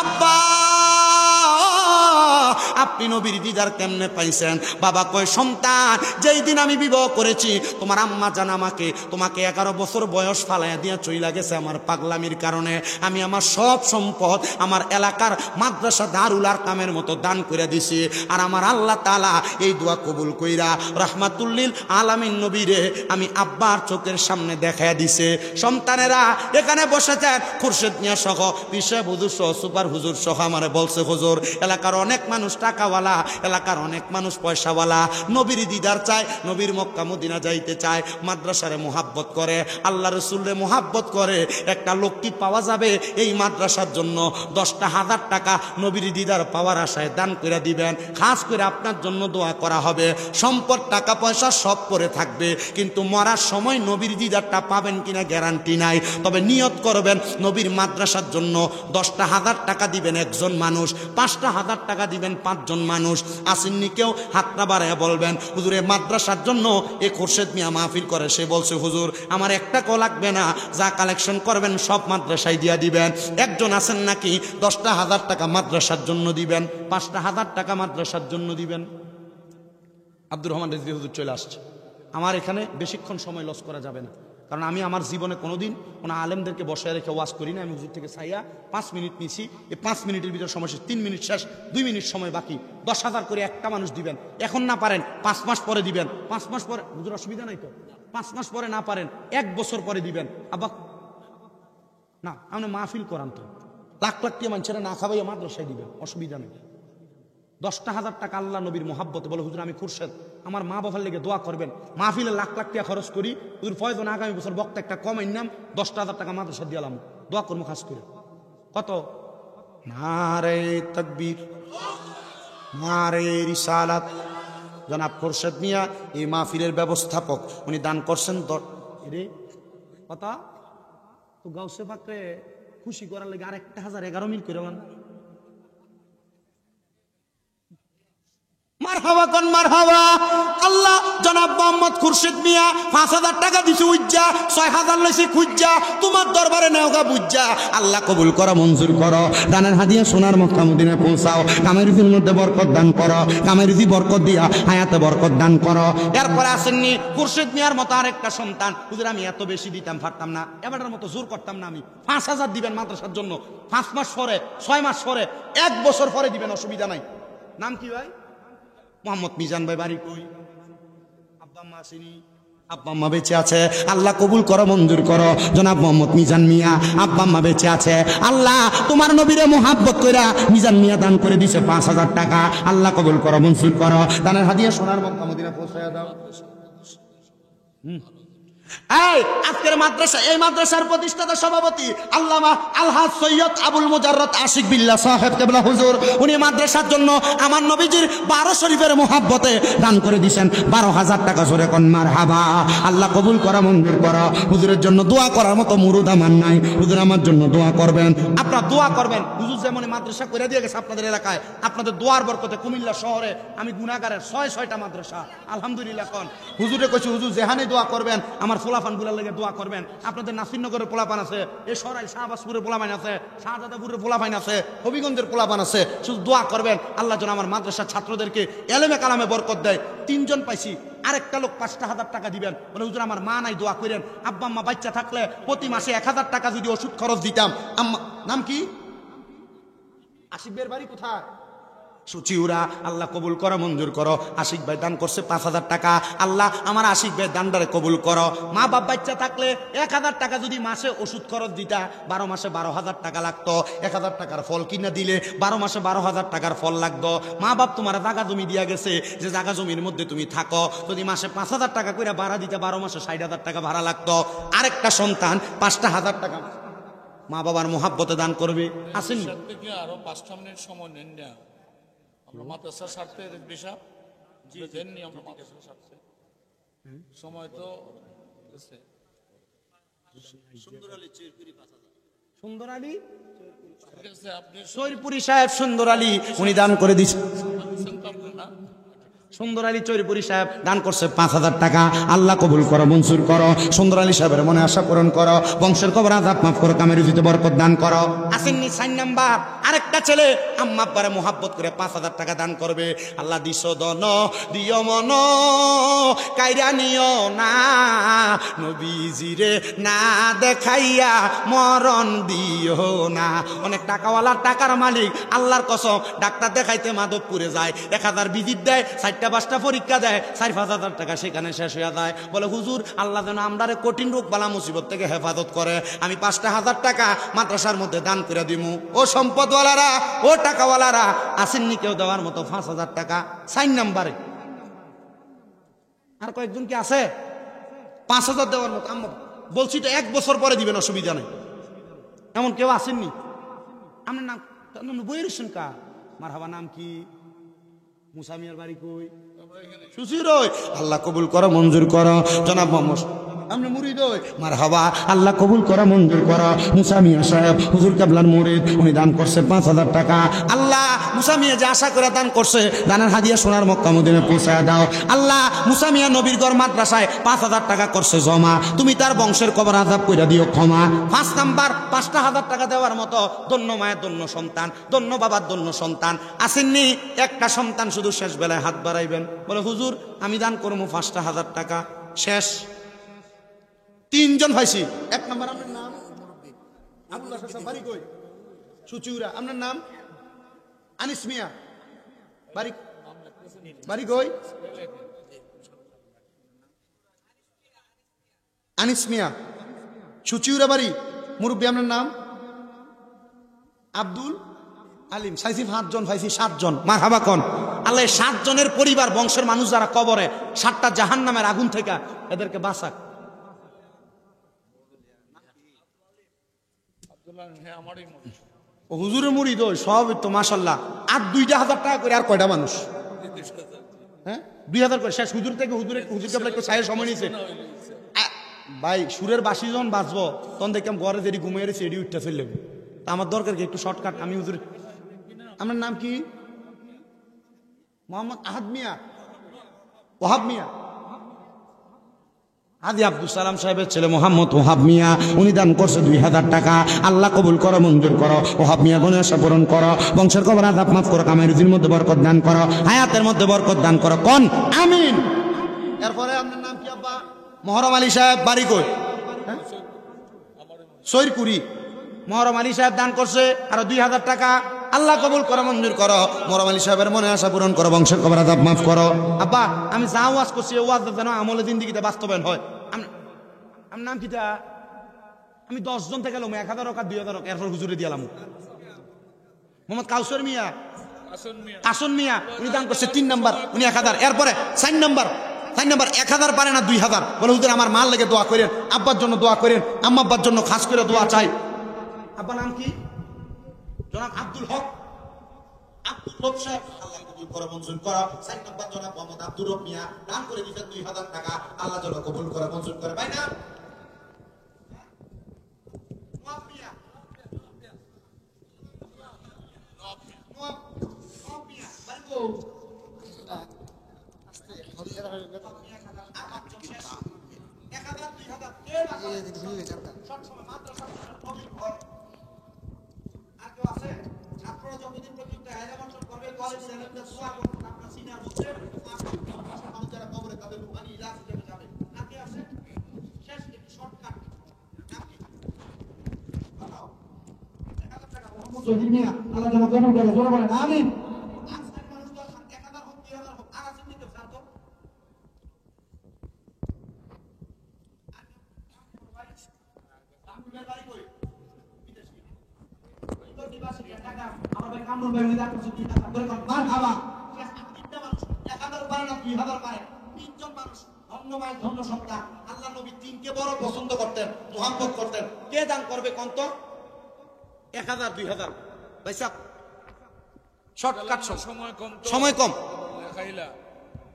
আব্বা আপনি নবীর দিদার কেমনে পাইছেন? বাবা কয়, সন্তান যেই দিন আমি বিবাহ করেছি তোমার আম্মা জান আমাকে তোমাকে 11 বছর বয়স ফালাইয়া দিয়া চইলা গেছে আমার পাগলামির কারণে। আমি আমার সব সম্পদ আমার এলাকার মাদ্রাসা দারুল আরকামের মতো দান করে দিছি, আর আমার আল্লাহ তাআলা এই দোয়া কবুল কইরা রাহমাতুল লিল আলামিন নবীরে আমি আব্বার চোখের সামনে দেখায়া দিছে। সন্তানেরা এখানে বসেছেন, খুরশেদ মিয়া সহ, পিসা হুজুর সহ, সুপার হুজুর সহ আমারে বলছে, হুজুর এলাকার অনেক মানুষ টাকা টাকাওয়ালা, এলাকার অনেক মানুষ পয়সাওয়ালা, নবীর দিদার চায়, নবীর মক্কা মদিনা যাইতে চায়, মাদ্রাসারে মোহাব্বত করে, আল্লাহ রসুলরে মোহাব্বত করে। একটা লোক কি পাওয়া যাবে এই মাদ্রাসার জন্য 10,000 টাকা নবীর দিদার পাওয়ার আশায় দান করে দিবেন, খাস করে আপনার জন্য দোয়া করা হবে। সম্পদ টাকা পয়সা সব পরে থাকবে, কিন্তু মরার সময় নবীর দিদারটা পাবেন কিনা গ্যারান্টি নাই। তবে নিয়ত করবেন নবীর মাদ্রাসার জন্য 10,000 টাকা দিবেন একজন মানুষ, 5,000 টাকা দিবেন 5 জন মানুষ। আসেননি কেউ হাতটা বাড়ায় বলবেন হুজুর এই মাদ্রাসার জন্য এ খোরশেদ মিয়া মাহফিল করে, সে বলছে হুজুর আমার একটা টাকাও লাগবে না, যা কালেকশন করবেন সব মাদ্রাসায় দিয়া দিবেন। একজন আছেন নাকি 10,000 টাকা মাদ্রাসার জন্য দিবেন, 5,000 টাকা মাদ্রাসার জন্য দিবেন। আব্দুর রহমান রেজভী হুজুর চলে আসছে। আমার এখানে বেশিক্ষণ সময় লস করা যাবে না, কারণ আমি আমার জীবনে কোনোদিন কোনো আলেমদেরকে বসায় রেখে ওয়াজ করি না। আমি হুজুর থেকে চাইয়া 5 মিনিট নিছি, এই 5 মিনিটের ভিতর সময় শেষ, 3 মিনিট শেষ, 2 মিনিট সময় বাকি। 10,000 করে একটা মানুষ দিবেন, এখন না পারেন 5 মাস পরে দিবেন, 5 মাস পরে হুজুর অসুবিধা নাই তো, 5 মাস পরে না পারেন 1 বছর পরে দিবেন। আবার না আপনি মাহফিল করান তো, লাখ লাখ টাকা মানুষেরা না খাবাই মাদ্রাসায় দিবেন, অসুবিধা নেই। 10,000 টাকা আল্লাহ নবীর মোহাব্বতে বলে হুজুর আমি খুরশেদ আমার মা বাবার লেগে দোয়া করবেন, মাহফিলে লাখ লাখ টাকা খরচ করি, হুজুর ফয়জন আগামী বছর বক্তা একটা কমাই নাম 10,000 টাকা মাদ্রাসা দিলাম, দোয়া করবো খাস করে। কত? নারে তাকবীর, নারে রিসালাত। জনাব খুরশেদ মিয়া এই মাহফিলের ব্যবস্থাপক, উনি দান করছেন রে কথা তো গাউসে পাকরে খুশি করার লেগে আর 1,011 মিল করে মারহাবা কোন মারহাবা। আল্লাহ জনাব মোহাম্মদ খুরশেদ মিয়া 5,000 টাকা দিছে উজ্জা, 6,000 লইছে খুজ্জা, তোমার দরবারে নেওগা বুজ্জা। আল্লাহ কবুল করো, মঞ্জুর করো, দানের হাদিয়া সোনার মক্কা মদিনায় পৌঁছাও, কামেরুজির মধ্যে বরকত দান করো, কামেরুজি বরকত দিয়া হায়াতে বরকত দান করো। এরপরে আসেননি খুরশেদ মিয়ার মতো আরেকটা সন্তান, হুজুর আমি এত বেশি দিতাম পারতাম না, এবারের মতো জোর করতাম না, আমি 5,000 দিবেন মাদ্রাসার জন্য, 5 মাস পরে, 6 মাস পরে, 1 বছর পরে দিবেন, অসুবিধা নাই। নাম কি ভাই? মোহাম্মদ মিজান ভাই। বাড়ি কই? আব্বা আম্মা আসেনি? আব্বা আম্মা বেঁচে আছে, আল্লাহ কবুল করো, মঞ্জুর করো। জনাব মোহাম্মদ মিজান মিয়া আব্বা আম্মা বেঁচে আছে, আল্লাহ তোমার নবীরে মোহাব্বত কইরা মিজান মিয়া দান করে দিছে 5,000 টাকা, আল্লাহ কবুল করো, মঞ্জুর করো। দানের হাদিয়া সোনার মক্কা মদিনা পৌঁছায়া দাও। এই আজকের মাদ্রাসা, এই মাদ্রাসার প্রতিষ্ঠাতা সভাপতি আল্লামা আলহাজ সৈয়দ আবুল মুজাররদ আশিক বিল্লাহ সাহেব কেবলা হুজুর, উনি মাদ্রাসার জন্য আমার নবীজির 12 শরীফের মোহাব্বতে দান করে দিয়েছেন 12,000 টাকা। জোরে কোন মারহাবা। আল্লাহ কবুল করা, মঞ্জুর করা। হুজুরের জন্য দোয়া করার মতো মুরুদ আমার নাই, হুজুর আমার জন্য দোয়া করবেন, আপনারা দোয়া করবেন। হুজুর যেমন মাদ্রাসা করে দিয়ে গেছে আপনাদের এলাকায়, আপনাদের দোয়ার বরকতে কুমিল্লা শহরে আমি গুনাহগারের 6-6টা মাদ্রাসা আলহামদুলিল্লাহ। কোন হুজুরে কইছে হুজুর যেখানে দোয়া করবেন আমার পোলাপান গুলার লেগে দোয়া করবেন। আপনাদের নাসিরনগরের পোলাপান আছে, এই সরাই শাহবাজপুরের পোলাপান আছে, শাহজাদাপুরের পোলাপান আছে, হবিগঞ্জের পোলাপান আছে, শুধু দোয়া করবেন আল্লাহ যেন আমার মাদ্রাসার ছাত্রদেরকে এলেমে কালামে বরকত দেয়। 3 জন পাইছি, আরেকটা লোক 5,000 টাকা দিবেন, বলে হুজুর আমার মা নাই, দোয়া করেন। আব্বা আম্মা বাচ্চা থাকলে প্রতি মাসে 1,000 টাকা যদি ওষুধ খরচ দিতাম। আম্মা নাম কি? আশিকের বাড়ি কোথায়? সুচিউরা। আল্লাহ কবুল করো, মঞ্জুর করো। আশিক ভাই দান করছে 5,000 টাকা, আল্লাহ আমার আশিক ভাই দানটারে কবুল করো। মা বাপ বাচ্চা থাকলে 1,000 টাকা যদি মাসে ওষুধ খরচ দিতা, 12 মাসে 12,000 টাকা লাগতো। 1,000 টাকার ফল কিনা দিলে 12 মাসে 12,000 টাকার ফল লাগতো। মা বাপ তোমার জাগা জমি দিয়া গেছে, যে জাগা জমির মধ্যে তুমি থাকো, যদি মাসে 5,000 টাকা করে ভাড়া দিতে, 12 মাসে 60,000 টাকা ভাড়া লাগতো। আরেকটা সন্তান 5,000 টাকা মা বাবার মোহাব্বতে দান করবে। আসেন আরো 5 মিনিট সময় নেন না, আমরা মাদ্রাসার স্বার্থে বিষয় দেননি, আমরা মাদ্রাসার স্বার্থে সময় তো সুন্দর আলী ঠিক আছে। আপনি চৈরপুরি সাহেব সুন্দর আলী উনি দান করে দিচ্ছেন। সুন্দর আলী চৈরপুরি সাহেব দান করছে 5,000 টাকা। আল্লাহ কবুল করো, মঞ্জুর করো। সুন্দর আলী সাহেবের মনে আশা পূরণ করো, বংশের কবর আযাব মাফ করো, কামেরুজিতে বরকত দান করো। আসেননি 4 নাম্বার আরেকটা ছেলে আম্মা আব্বারে মোহাব্বত করে 5,000 টাকা দান করবে। আল্লাহ দিছো দন দিও মন কাইরা নিও না, নবীজিরে না দেখাইয়া মরণ দিও না। অনেক টাকাওয়ালা, টাকার মালিক, আল্লাহর কসম ডাক্তার দেখাইতে মাধবপুরে যায়, 1,000 ভিজিট দেয়, 4টা-5টা পরীক্ষা দেয়, 4-5,000 টাকা সেখানে শেষ হয়ে যায়। বলে হুজুর আল্লাহ যেন আমরারে কঠিন রোগ বালা মুসিবত থেকে হেফাজত করে, আমি 5,000 টাকা মাদ্রাসার মধ্যে দান করে দিমু। ও সম্পদওয়ালারা টাকাওয়ালারা, ও টাকাওয়ালারা, আসেননি কেউ দেওয়ার মতো 5,000 টাকা 4 নাম্বারে? আর কয়েকজন কি আছে 5,000 দেওয়ার মতো? আমরা বলছি তো 1 বছর পরে দিবেন, অসুবিধা নেই। এমন কেউ আসেননি? আপনার নাম বইয়ের কা মারহাবা, নাম কি? মুসা মিয়ার বাড়ি কই? সুশির। আল্লাহ কবুল করো, মঞ্জুর করো। জনাব মোহাম্মদ আমরা মুরিদ হই, মারহাবা, আল্লাহ কবুল করা, মঞ্জুর করা। মুসা মিয়া সাহেব হুজুর কেবলার মুরিদ, উনি দান করছে 5,000 টাকা। আল্লাহ মুসা মিয়া যে আশা করে দান করছে, দানের হাদিয়া সোনার মক্কা মদিনায় পৌঁছায় দাও। আল্লাহ মুসা মিয়া নবীর ঘর মাদ্রাসায় 5,000 টাকা করছে জমা, তুমি তার বংশের কবর আযাব কইরা দিও ক্ষমা। 5 নাম্বার 5,000 টাকা দেওয়ার মতো ধন্য মায়ের ধন্য সন্তান, ধন্য বাবার ধন্য সন্তান আসেননি? একটা সন্তান শুধু শেষ বেলায় হাত বাড়াইবেন, বলে হুজুর আমি দান করবো 5,000 টাকা। শেষ 3 জন ভাইছি। 1 নাম্বার আপনার নাম? আবুল হাসান সাহেব, বাড়ি কই? সুচিউরা। আপনার নাম? আনিস মিয়া, বাড়ি কই? আনিস মিয়া, সুচিউরা বাড়ি। মুরব্বী আপনার নাম? আব্দুল আলিম। সাইছি 5 জন, ভাইছি 7 জন। মারহাবা কোন? আল্লাহ 7 জনের পরিবার, বংশের মানুষ যারা কবরে, 7টা জাহান্নামের আগুন থেকে এদেরকে বাঁচাক। হ্যাঁ, আমারই মনে। ও হুজুরের মুরিদ ওই সব তো মাশাআল্লাহ। আর 2,000 টাকা করে, আর কয়টা মানুষ? হ্যাঁ 2,000 করে শেষ। হুজুর থেকে হুজুর কেবলা একটু ছায়ের সময় নিয়েছে ভাই। সুরের 22 জন বাঁচবো, তখন দেখলাম ঘরে যেটি ঘুমিয়ে রয়েছে এটি উঠতে ফেললে। আমার দরকার কি একটু শর্টকাট? আমি হুজুর। আপনার নাম কি? মোহাম্মদ আহাদ মিয়া, ওহাব মিয়া। হাজি আব্দুল সালাম সাহেবের ছেলে মোহাম্মদ ওহাব মিয়া, উনি দান করছে 2,000 টাকা। আল্লাহ কবুল করো, মঞ্জুর করো। ওহাব মিয়া গুনাহ আশা পূরণ করো, বংশের কবর আযাব মাফ করো, কামাই রুজির মধ্যে বরকত দান করো, হায়াতের মধ্যে বরকত দান করো। কোন আমিন। এরপরে আপনার নাম কি আব্বা? মহরম আলী সাহেব, বাড়ি কই? সৈরকুড়ি। মহরম আলী সাহেব দান করছে আরো 2,000 টাকা। আল্লাহ কবুল করো, মঞ্জুর করো। মহরম আলী সাহেবের মনে আশা পূরণ করো, বংশের কবর আযাব মাফ করো। আব্বা আমি যা ওয়াজ করছি, ওয়াজ যেন আমলে জিন্দেগিতে বাস্তবায়ন হয়। আমার নাম কিটা? আমি 10 জন থেকে গেলাম, 1,000 টাকা 2,000 টাকা, এরপর হুজুরে দিয়ালাম। মোহাম্মদ কাউসার মিয়া, কাসন মিয়া, উনি দান করছে 3 নাম্বার, উনি 1,000। এরপরে 4 নাম্বার 1,000 পারে না 2,000, বলে হুজুর আমার মাল লেগে দোয়া করেন, আব্বার জন্য দোয়া করেন, আম্মা আব্বার জন্য খাস করে দোয়া চাই। আব্বার নাম কি? জনাব আব্দুল হক। আব্দুল হক সাহেব, আল্লাহ কবুল করো, মঞ্জুর করো। 4 নাম্বার জনাব মোহাম্মদ আব্দুর রব মিয়া, দান করে দিবেন 2,000 টাকা। আল্লাহ যেন কবুল করে, মঞ্জুর করে। ভাই না আল্লাহ যেন কবুল করে, জোরে বলেন আমিন। আল্লাহ নবী 3কে বড় পছন্দ করতেন, মুহাব্বত করতেন। কে দান করবে কোন তো? 1,000 2,000 ভাইসা শর্টকাট, সময় কম।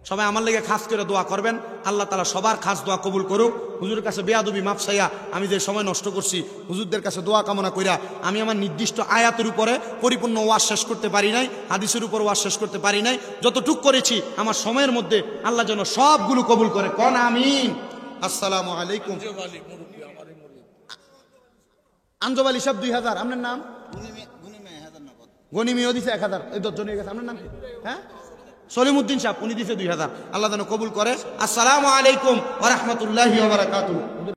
সবাই আমার লেগে খাস করে দোয়া করবেন। আল্লাহ তাআলা সবার খাস দোয়া কবুল করুক। হুজুরের কাছে বেয়াদবি মাফ চাইয়া আমি যে সময় নষ্ট করছি, হুজুরদের কাছে দোয়া কামনা কইরা আমি আমার নির্দিষ্ট আয়াতের উপরে পরিপূর্ণ ওয়াজ শেষ করতে পারি নাই, হাদিসের উপর ওয়াজ শেষ করতে পারি নাই। যতটুক করেছি আমার সময়ের মধ্যে আল্লাহ যেন সবগুলো কবুল করে। কোন আমিন। আসসালামু আলাইকুম। আঞ্জব আলী সাহেব 2,000। আপনার নাম? গনিমিও দিছে 1,000। এই 10 জন হয়ে গেছে। আপনার নাম কি? হ্যাঁ সলিমউদ্দিন সাহেব, উনি দিছে 2,000। আল্লাহ যেন কবুল করে। আসসালামু আলাইকুম ওয়া রাহমাতুল্লাহি ওয়া বারাকাতুহু।